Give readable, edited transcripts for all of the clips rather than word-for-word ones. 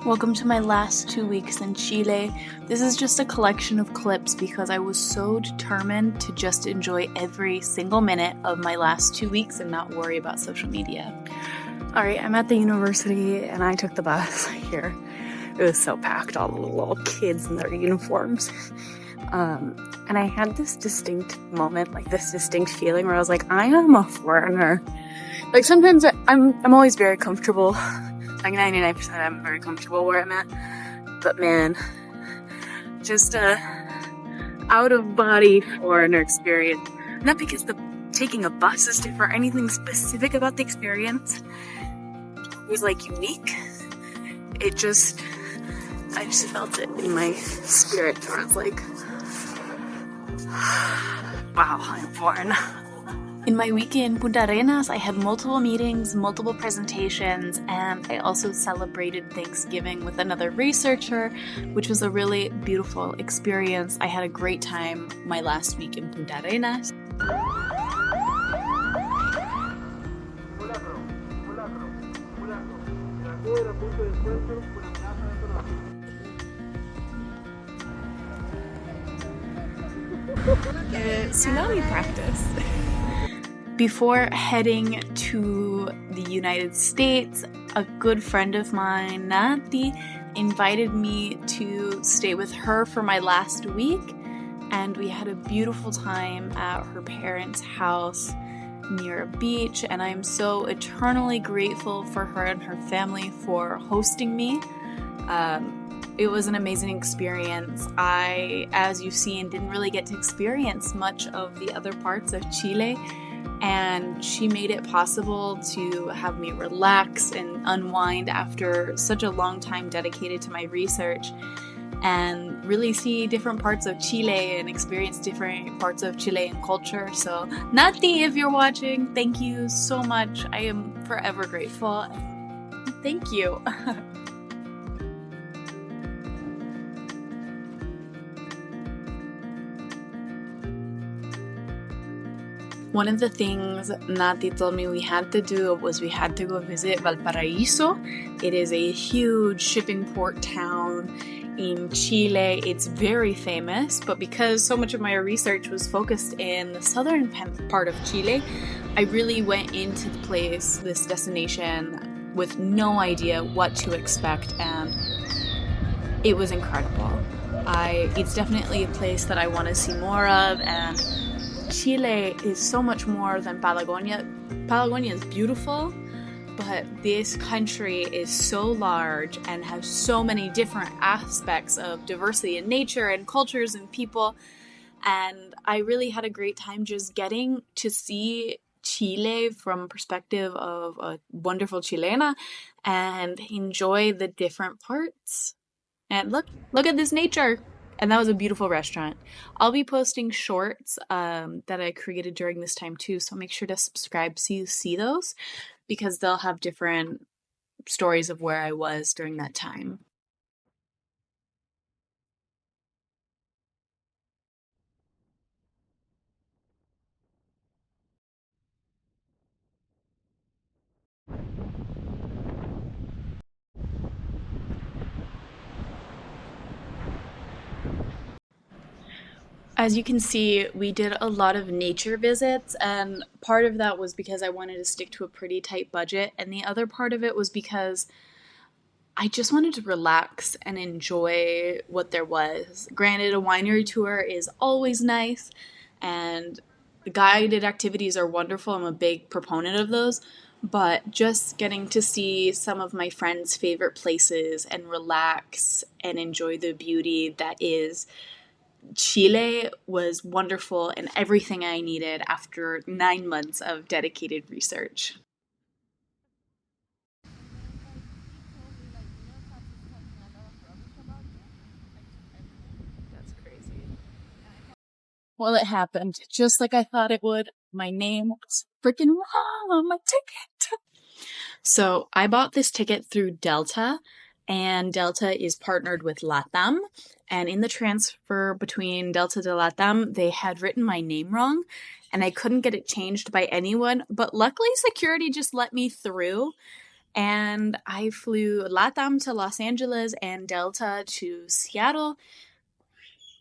Welcome to my last 2 weeks in Chile. This is just a collection of clips because I was so determined to just enjoy every single minute of my last 2 weeks and not worry about social media. Alright, I'm at the university and I took the bus here. It was so packed, all the little kids in their uniforms. And I had this distinct moment, like this distinct feeling where I was like, I am a foreigner. Like sometimes I'm always very comfortable. Like 99% I'm very comfortable where I'm at. But man, just a out of body foreigner experience. Not because taking a bus is different or anything specific about the experience. It was like unique. I just felt it in my spirit where I was like, wow, I'm foreign. In my week in Punta Arenas, I had multiple meetings, multiple presentations, and I also celebrated Thanksgiving with another researcher, which was a really beautiful experience. I had a great time my last week in Punta Arenas. Tsunami practice. Before heading to the United States, a good friend of mine, Nati, invited me to stay with her for my last week, and we had a beautiful time at her parents' house near a beach, and I'm so eternally grateful for her and her family for hosting me. It was an amazing experience. I, as you've seen, didn't really get to experience much of the other parts of Chile, and she made it possible to have me relax and unwind after such a long time dedicated to my research and really see different parts of Chile and experience different parts of Chilean culture. So, Nati, if you're watching, thank you so much. I am forever grateful. Thank you. One of the things Nati told me we had to do was we had to go visit Valparaiso. It is a huge shipping port town in Chile. It's very famous, but because so much of my research was focused in the southern part of Chile, I really went into the place, this destination, with no idea what to expect, and it was incredible. It's definitely a place that I want to see more of, and Chile is so much more than Patagonia. Patagonia is beautiful, but this country is so large and has so many different aspects of diversity in nature and cultures and people. And I really had a great time just getting to see Chile from a perspective of a wonderful Chilena and enjoy the different parts. And look at this nature. And that was a beautiful restaurant. I'll be posting shorts that I created during this time too, so make sure to subscribe so you see those, because they'll have different stories of where I was during that time. As you can see, we did a lot of nature visits, and part of that was because I wanted to stick to a pretty tight budget, and the other part of it was because I just wanted to relax and enjoy what there was. Granted, a winery tour is always nice, and guided activities are wonderful. I'm a big proponent of those, but just getting to see some of my friends' favorite places and relax and enjoy the beauty that is Chile was wonderful and everything I needed after 9 months of dedicated research. That's crazy. Well, it happened just like I thought it would. My name was freaking wrong on my ticket. So I bought this ticket through Delta, and Delta is partnered with LATAM. And in the transfer between Delta to LATAM, they had written my name wrong, and I couldn't get it changed by anyone. But luckily, security just let me through. And I flew LATAM to Los Angeles and Delta to Seattle.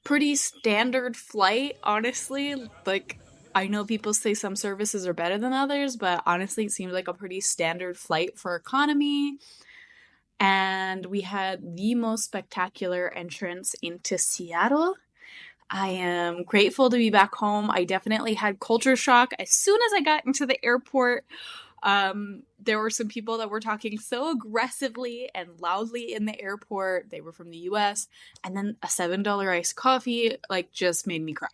Pretty standard flight, honestly. Like, I know people say some services are better than others, but honestly, it seems like a pretty standard flight for economy. And we had the most spectacular entrance into Seattle. I am grateful to be back home. I definitely had culture shock as soon as I got into the airport. There were some people that were talking so aggressively and loudly in the airport. They were from the US. And then a $7 iced coffee, like, just made me cry.